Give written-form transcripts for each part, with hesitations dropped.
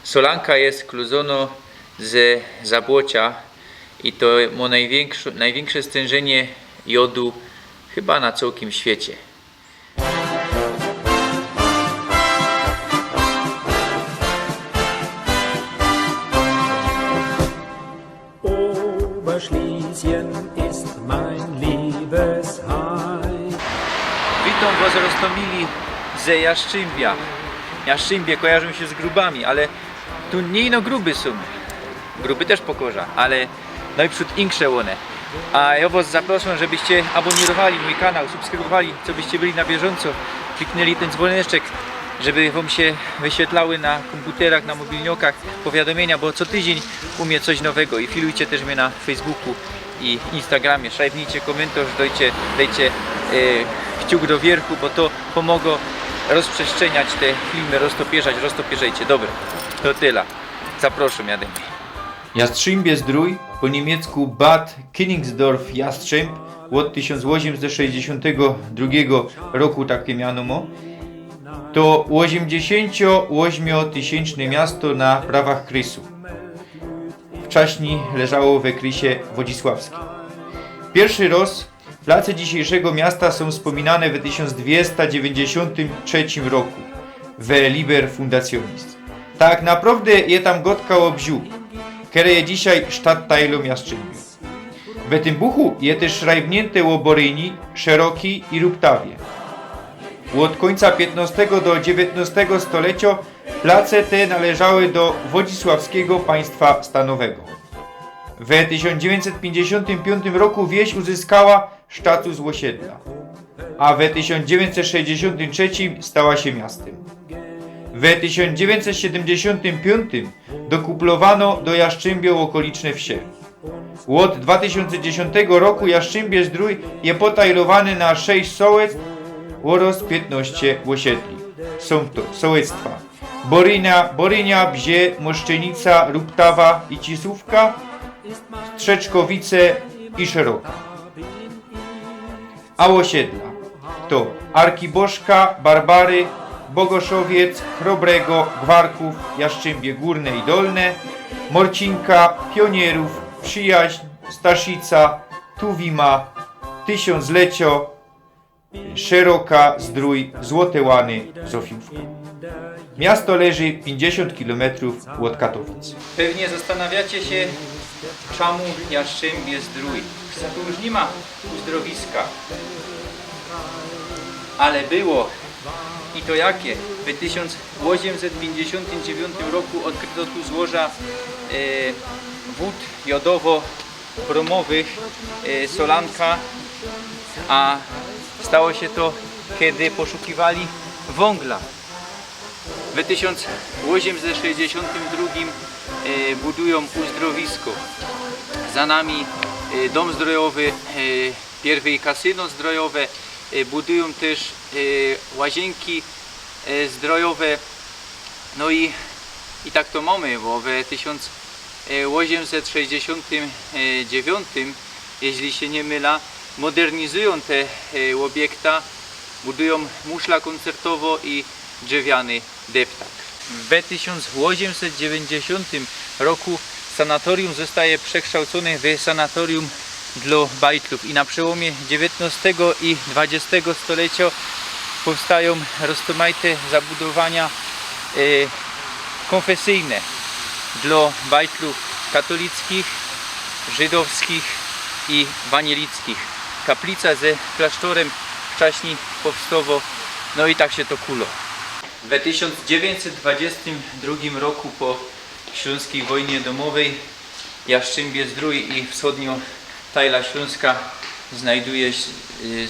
Solanka jest skluzono z zabłocia i to ma największe stężenie jodu chyba na całym świecie. Oberschlesien ist mein Liebesheim. Witam Was, Rostomili ze Jaszczymbia. Jaszczymbie kojarzą się z grubami, ale tu nie ino gruby są. Gruby też pokorza, ale najprzód insze one. A ja Was zapraszam, żebyście abonirowali mój kanał, subskrybowali, co byście byli na bieżąco, kliknęli ten dzwoneczek, żeby Wam się wyświetlały na komputerach, na mobilniokach powiadomienia, bo co tydzień umie coś nowego i filujcie też mnie na Facebooku i Instagramie, szajbnijcie komentarz, dajcie kciuk do wierchu, bo to pomogło rozprzestrzeniać te filmy, roztopierzajcie. Dobra, to tyle. Zapraszam, jadę. Jastrzębie Zdrój, po niemiecku Bad Königsdorf Jastrząb, od 1862 roku takie miano ma. To 88-tysięczne miasto na prawach Krysu. Wcześniej leżało we Krysie Wodzisławskim. Pierwszy raz place dzisiejszego miasta są wspominane w 1293 roku we Liber Fundationis. Tak naprawdę je tam gotka obziu, które je dzisiaj Stadtteilom Jastrzębiu. W tym buchu je też szrajbnięte o Boryni, Szeroki i Ruptawie. Od końca XV do XIX stulecia place te należały do Wodzisławskiego Państwa Stanowego. W 1955 roku wieś uzyskała status osiedla, a w 1963 stała się miastem. W 1975 dokuplowano do Jaszczymbia okoliczne wsie. Od 2010 roku Jaszczymbie Zdrój jest potajlowany na 6 sołectw oraz 15 osiedli. Są to sołectwa Borynia, Bzie, Moszczenica, Ruptawa i Cisówka, Strzeczkowice i Szeroka. A osiedla to Arkiboszka, Barbary, Bogoszowiec, Chrobrego, Gwarków, Jaszczymbie Górne i Dolne, Morcinka, Pionierów, Przyjaźń, Staszica, Tuwima, Tysiąclecio, Szeroka, Zdrój, Złote Łany, Zofiówka. Miasto leży 50 km od Katowic. Pewnie zastanawiacie się, czemu Jaszczymbie Zdrój. Tu już nie ma uzdrowiska. Ale było. I to jakie? W 1859 roku odkryto tu złoża wód jodowo-bromowych Solanka, a stało się to, kiedy poszukiwali węgla. W 1862 budują uzdrowisko. Za nami dom zdrojowy, pierwej kasyno zdrojowe, budują też łazienki zdrojowe. No i tak to mamy, bo w 1869, jeśli się nie mylę, modernizują te obiekta, budują muszla koncertowo i drzewiany deptak. W 1890 roku sanatorium zostaje przekształcone w sanatorium dla bajtlów i na przełomie XIX i XX stulecia powstają rozmaite zabudowania konfesyjne dla bajtlów katolickich, żydowskich i wanielickich. Kaplica ze klasztorem wcześniej powstało, no i tak się to kulo. W 1922 roku po Śląskiej wojnie domowej Jaszczymbie Zdrój i wschodnio Tajla Śląska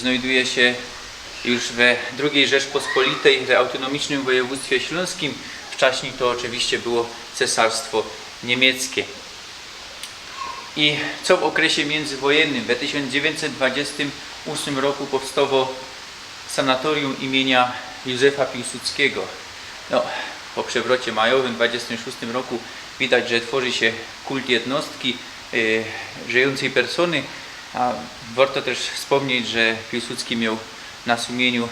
znajduje się już w II Rzeczpospolitej, w autonomicznym województwie śląskim. Wcześniej to oczywiście było Cesarstwo Niemieckie. I co w okresie międzywojennym? W 1928 roku powstało sanatorium imienia Józefa Piłsudskiego. No, po przewrocie majowym w 1926 roku widać, że tworzy się kult jednostki, żyjącej persony, a warto też wspomnieć, że Piłsudski miał na sumieniu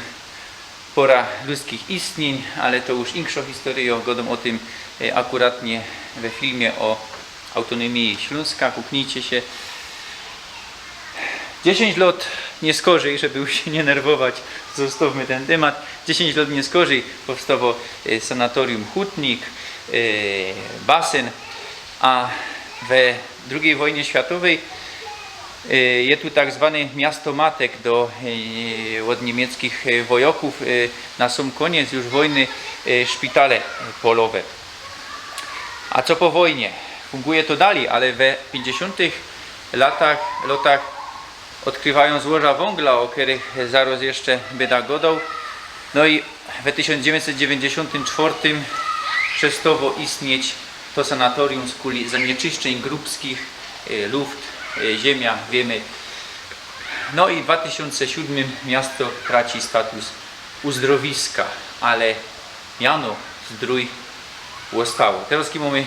pora ludzkich istnień, ale to już inksza historia, godom o tym akuratnie we filmie o autonomii Śląska. Kuknijcie się. 10 lat nie skorzej, żeby już się nie nerwować, zostawmy ten temat. 10 lat nie skorzej powstało sanatorium Hutnik, basen, a we II wojnie światowej jest tu tak zwane miasto matek od niemieckich wojaków. Na sam koniec już wojny szpitale polowe. A co po wojnie? Funguje to dalej, ale we 50 latach odkrywają złoża węgla, o których zaraz jeszcze będę gadał. No i w 1994 przestało istnieć to sanatorium z kuli zanieczyszczeń grupskich, luft, ziemia, wiemy. No i w 2007 miasto traci status uzdrowiska, ale miano zdrój zostało. Teraz mamy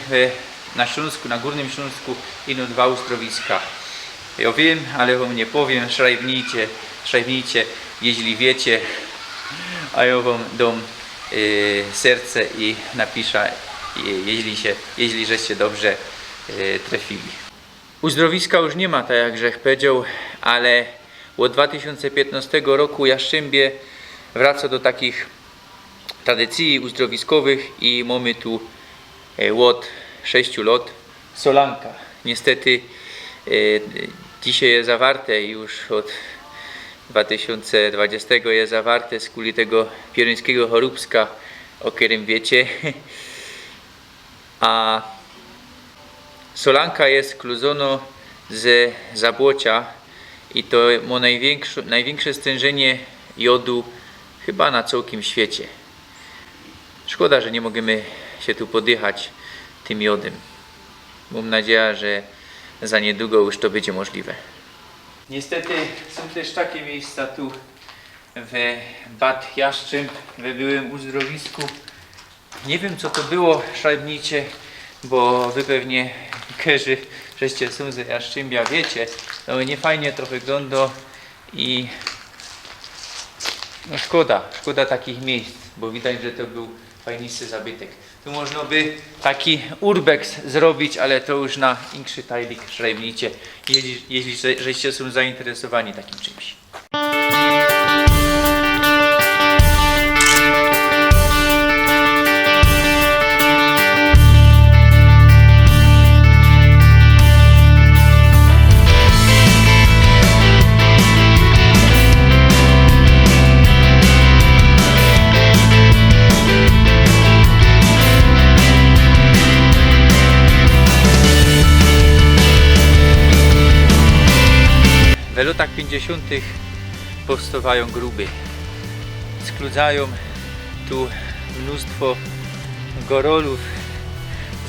na Śląsku, na Górnym Śląsku ino 2 uzdrowiska. Ja wiem, ale wam nie powiem, szrajbnijcie, jeśli wiecie, a ja wam dam serce i napiszę, jeśli żeście dobrze trafili. Uzdrowiska już nie ma, tak jak Grzech powiedział, ale od 2015 roku Jastrzębie wraca do takich tradycji uzdrowiskowych i mamy tu od 6 lat solanka. Niestety dzisiaj jest zawarte już od 2020 jest zawarte z kuli tego pieruńskiego choróbska, o którym wiecie. A solanka jest skluzono z zabłocia i to ma największe stężenie jodu chyba na całym świecie. Szkoda, że nie możemy się tu podychać tym jodem. Mam nadzieję, że za niedługo już to będzie możliwe. Niestety są też takie miejsca tu w Bad Jaszczęb, w byłym uzdrowisku. Nie wiem, co to było, szrajbnijcie, bo wy pewnie kerzy, żeście są ze Jaszczębia, wiecie. No nie fajnie to wygląda i no szkoda takich miejsc, bo widać, że to był fajnisty zabytek. Tu można by taki urbex zrobić, ale to już na inszy tajlik szrajbnijcie, jeśli żeście są zainteresowani takim czymś. W latach 50. powstawają gruby. Skludzają tu mnóstwo gorolów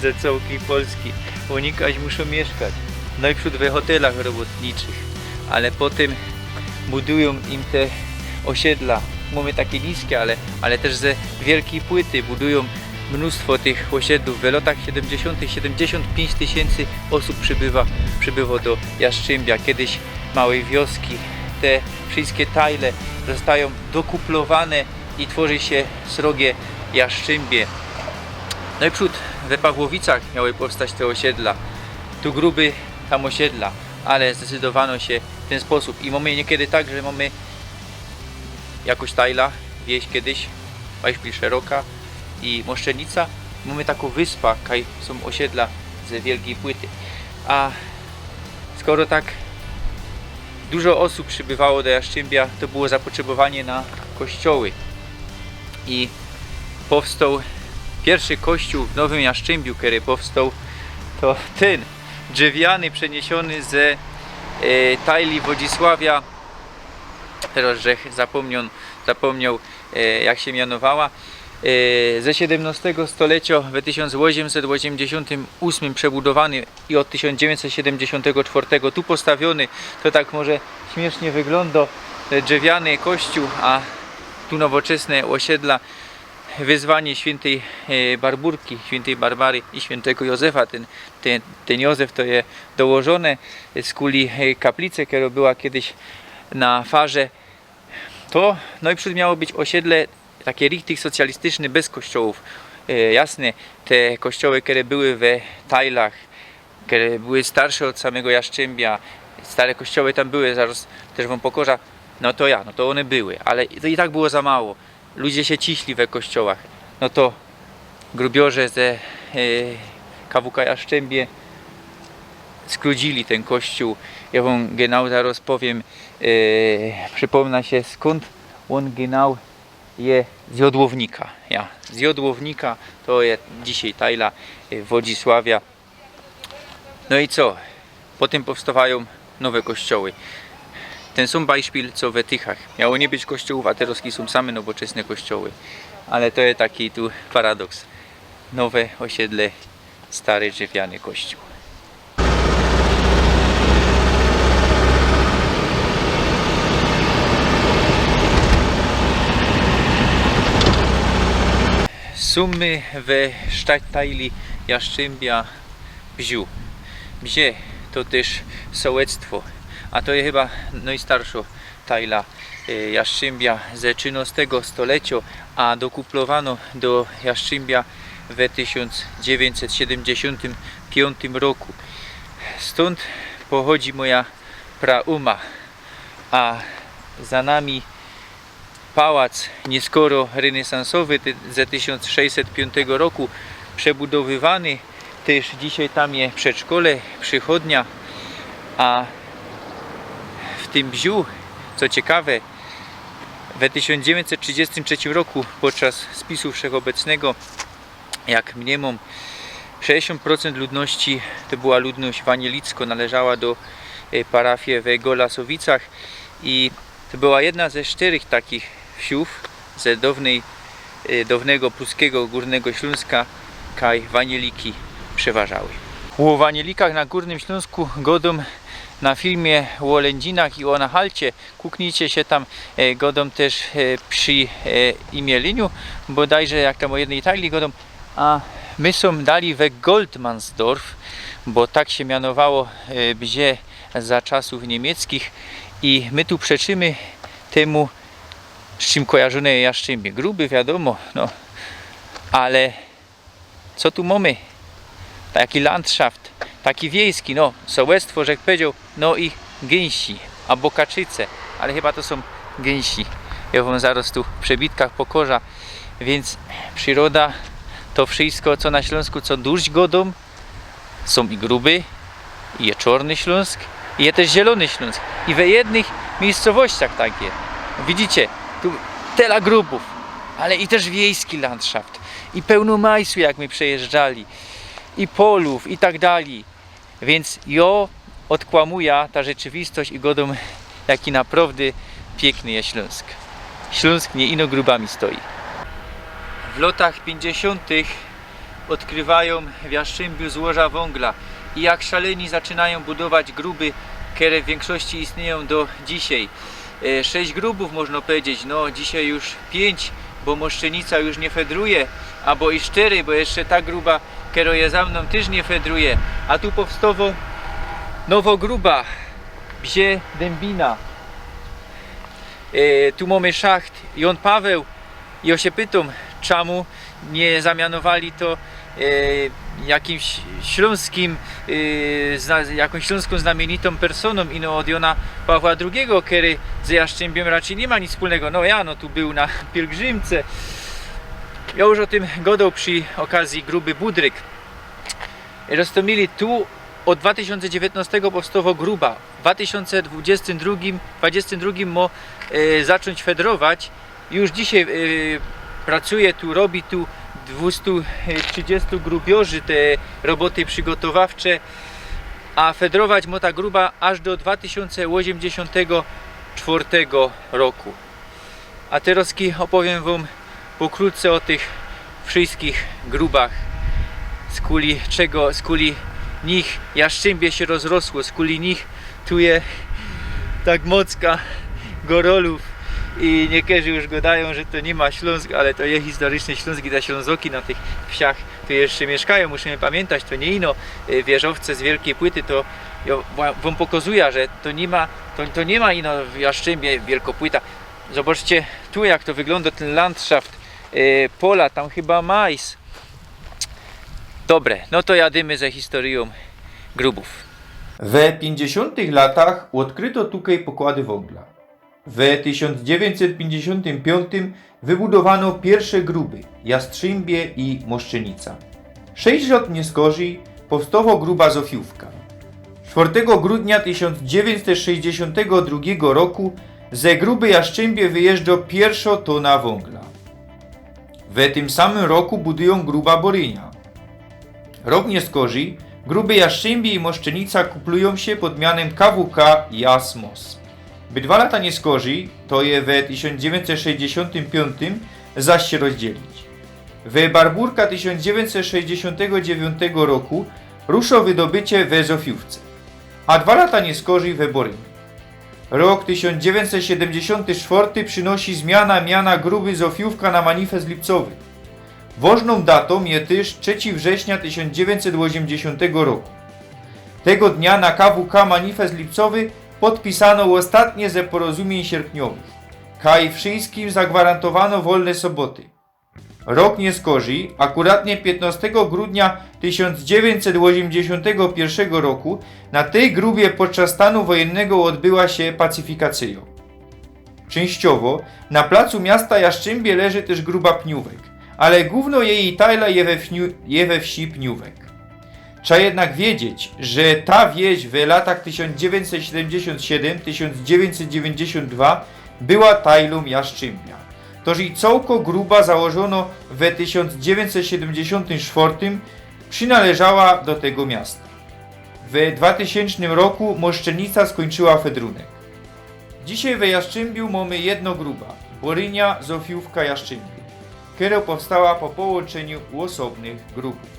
ze całej Polski. Unikać muszą mieszkać. Najpierw w hotelach robotniczych, ale potem budują im te osiedla. Mamy takie niskie, ale też ze wielkiej płyty budują mnóstwo tych osiedlów. W latach 70. 75 000 osób przybywa do Jastrzębia. Kiedyś małej wioski. Te wszystkie tajle zostają dokuplowane i tworzy się srogie Jastrzębie. No i przód we Pawłowicach miały powstać te osiedla. Tu gruby, tam osiedla, ale zdecydowano się w ten sposób. I mamy niekiedy tak, że mamy jakoś tajla, wieś kiedyś, Wajszpil szeroka i Moszczenica. Mamy taką wyspę, kaj są osiedla ze wielkiej płyty. A skoro tak dużo osób przybywało do Jastrzębia, to było zapotrzebowanie na kościoły. I powstał pierwszy kościół w Nowym Jastrzębiu, który powstał, to ten drzewiany, przeniesiony ze tajli Wodzisławia. Teraz Grzech zapomniał jak się mianowała. Ze XVII stulecia w 1888 przebudowany i od 1974 tu postawiony. To tak może śmiesznie wygląda, drzewiany kościół, a tu nowoczesne osiedla. Wyzwanie świętej Barburki, świętej Barbary i świętego Józefa. Ten Józef to jest dołożone z kuli kaplicy, która była kiedyś na farze. To no i przód miało być osiedle takie richtig socjalistyczne, bez kościołów. jasne, te kościoły, które były we Tajlach, które były starsze od samego Jaszczębia, stare kościoły tam były, zaraz też wam pokażę, no to one były, ale to i tak było za mało. Ludzie się ciśli we kościołach. No to grubiorze ze KWK Jaszczębie skrócili ten kościół. Ja wam genau zaraz powiem, przypomnę się skąd on genau jest z Jodłownika. Ja, z Jodłownika to jest dzisiaj Tajla Wodzisławia. No i co? Potem powstawają nowe kościoły. Ten sam Beispiel co w Tychach. Miało nie być kościołów, a teraz są same nowoczesne kościoły. Ale to jest taki tu paradoks. Nowe osiedle, stary drewniany kościół. Sumy we Stadtteili Jaszczębia Bziu. Bzie to też sołectwo, a to jest chyba najstarsza tajla Jaszczębia ze XIII stulecia, a dokuplowano do Jaszczębia w 1975 roku. Stąd pochodzi moja prauma, a za nami pałac nieskoro renesansowy ze 1605 roku, przebudowywany. Też dzisiaj tam jest przedszkole, przychodnia, a w tym Bziu, co ciekawe, w 1933 roku podczas spisu wszechobecnego, jak mniemam, 60% ludności to była ludność wanielicka, należała do parafii w Golasowicach i to była jedna ze 4 takich wsiów ze dawnego pruskiego Górnego Śląska, kaj wanieliki przeważały. O wanielikach na Górnym Śląsku godą na filmie o Lędzinach i o Nachalcie. Kuknijcie się tam, godą też przy imieliniu, bodajże jak tam o jednej tajli godą, a my są dali we Goldmansdorf, bo tak się mianowało Bzie za czasów niemieckich i my tu przeczymy temu, z czym kojarzone jest Jaszczębie. Gruby wiadomo, no, ale co tu mamy? Taki landschaft, taki wiejski, no, sołectwo, że jak powiedział, no i gęsi, albo kaczyce, ale chyba to są gęsi. Ja wam zaraz tu w przebitkach pokorza, więc przyroda to wszystko, co na Śląsku, co duść godą, są i gruby, i jest Czarny Śląsk, i jest też Zielony Śląsk. I we jednych miejscowościach takie. Widzicie, tu tyle grubów, ale i też wiejski landschaft. I pełno majsu, jak my przejeżdżali. I polów, i tak dalej. Więc jo odkłamuje ta rzeczywistość i godą, jaki naprawdę piękny jest Śląsk. Śląsk nie ino grubami stoi. W latach 50. odkrywają w Jaszczębiu złoża węgla i jak szaleni zaczynają budować gruby, które w większości istnieją do dzisiaj. 6 grubów można powiedzieć, no dzisiaj już 5, bo Moszczenica już nie fedruje, albo i 4, bo jeszcze ta gruba, która jest za mną, też nie fedruje, a tu powstało nowo gruba, Bzie Dębina. Tu mamy szacht Jan Paweł i ja się pytam, czemu nie zamianowali to jakimś śląskim, jakąś śląską znamienitą personą ino od Jana Pawła II, który z Jaszczębiem raczej nie ma nic wspólnego. No ja tu był na pielgrzymce. Ja już o tym gadał przy okazji gruby Budryk. Roztomili tu od 2019 powstało gruba. W 2022 ma zacząć fedrować. Już dzisiaj pracuje tu, robi tu 230 grubiorzy te roboty przygotowawcze, a fedrować ma ta gruba aż do 2084 roku. A teraz opowiem wam pokrótce o tych wszystkich grubach, z kuli czego, z kuli nich Jaszczębie się rozrosło, z kuli nich tu jest tak mocka gorolów. I niektórzy już gadają, że to nie ma Śląsk, ale to jest historyczny Śląsk i te Ślązoki na tych wsiach tu jeszcze mieszkają. Musimy pamiętać, to nie ino wieżowce z wielkiej płyty, to ja wam pokazuję, że to nie ma ino w Jaszczębie wielkopłyta. Zobaczcie tu, jak to wygląda ten landschaft, pola, tam chyba majs, Dobre, no to jadymy ze historią grubów. W 50 latach odkryto tutaj pokłady węgla. W 1955 wybudowano pierwsze gruby Jastrzębie i Moszczenica. 6 lat nieskorzy powstała gruba Zofiówka. 4 grudnia 1962 roku ze gruby Jastrzębie wyjeżdża pierwsza tona węgla. W tym samym roku budują gruba Borynia. Rok nieskorzy gruby Jastrzębie i Moszczenica kuplują się pod mianem KWK Jasmos. By 2 lata nieskorzy, to je w 1965 zaś się rozdzielić. W Barburka 1969 roku rusza wydobycie w Zofiówce, a 2 lata nieskorzy w Boryni. Rok 1974 przynosi zmiana miana gruby Zofiówka na manifest lipcowy. Ważną datą jest też 3 września 1980 roku. Tego dnia na KWK manifest lipcowy podpisano ostatnie ze porozumień sierpniowych. Kaj wszystkim zagwarantowano wolne soboty. Rok nieskorzy, akuratnie 15 grudnia 1981 roku, na tej grubie podczas stanu wojennego odbyła się pacyfikacja. Częściowo na placu miasta Jastrzębie leży też gruba Pniówek, ale główno jej tajla je we wsi Pniówek. Trzeba jednak wiedzieć, że ta wieś w latach 1977-1992 była tajlą Jastrzębia. Toż i całko gruba założono w 1974 przynależała do tego miasta. W 2000 roku Moszczenica skończyła fedrunek. Dzisiaj w Jastrzębiu mamy jedno gruba, Borynia Zofiówka Jastrzębie, która powstała po połączeniu osobnych grupów.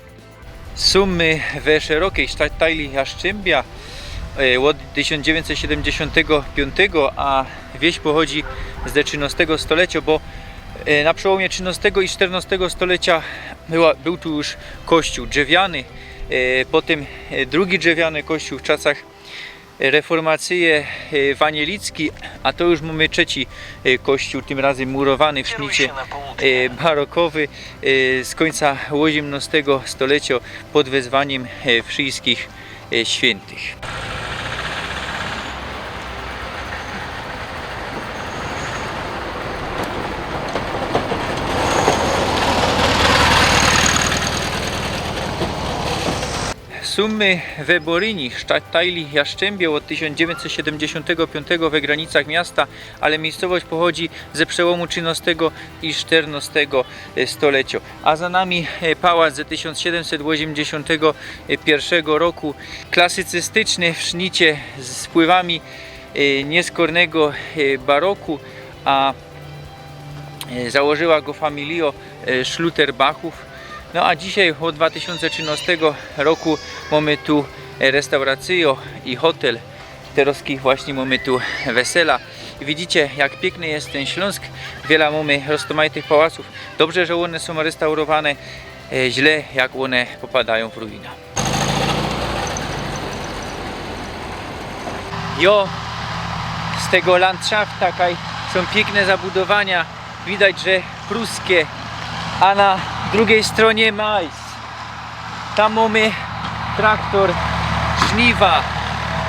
Sumy w szerokiej tajli Jastrzębia od 1975, a wieś pochodzi z XIII stulecia, bo na przełomie XIII i XIV stulecia był tu już kościół drzewiany, potem drugi drzewiany kościół w czasach reformacyjny wanielicki, a to już mamy trzeci kościół, tym razem murowany w sznicie barokowy z końca XVIII stulecia pod wezwaniem wszystkich świętych. Sumy w Boryni, tajli Jastrzębie od 1975 we granicach miasta, ale miejscowość pochodzi ze przełomu XIII i XIV stulecia. A za nami pałac z 1781 roku, klasycystyczny w sznicie z wpływami nieskornego baroku, a założyła go familia Schlutterbachów. No a dzisiaj od 2013 roku mamy tu restaurację i hotel. Teraz właśnie mamy tu wesela. I widzicie, jak piękny jest ten Śląsk. Wiele mamy rozmaitych pałaców. Dobrze, że one są restaurowane. Źle, jak one popadają w ruinę. Jo, z tego landschafta są piękne zabudowania. Widać, że pruskie. A na drugiej stronie majs. Tam mamy traktor, żniwa.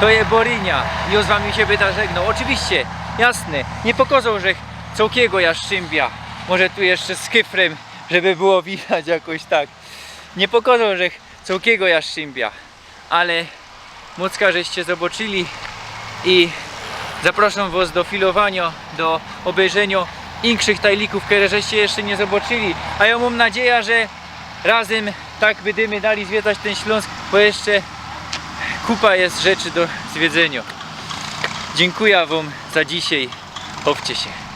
To jest Borynia. I z wami się będę żegnał. Oczywiście, jasne, nie pokazał, że całkiego Jastrzębia. Może tu jeszcze z kyfrem, żeby było widać jakoś tak. Nie pokazał, że całkiego Jastrzębia. Ale mocka żeście zobaczyli i zapraszam was do filowania, do obejrzenia inkszych tajlików, które żeście jeszcze nie zobaczyli. A ja mam nadzieję, że razem tak będziemy dali zwiedzać ten Śląsk, bo jeszcze kupa jest rzeczy do zwiedzenia. Dziękuję wam za dzisiaj. Chowcie się.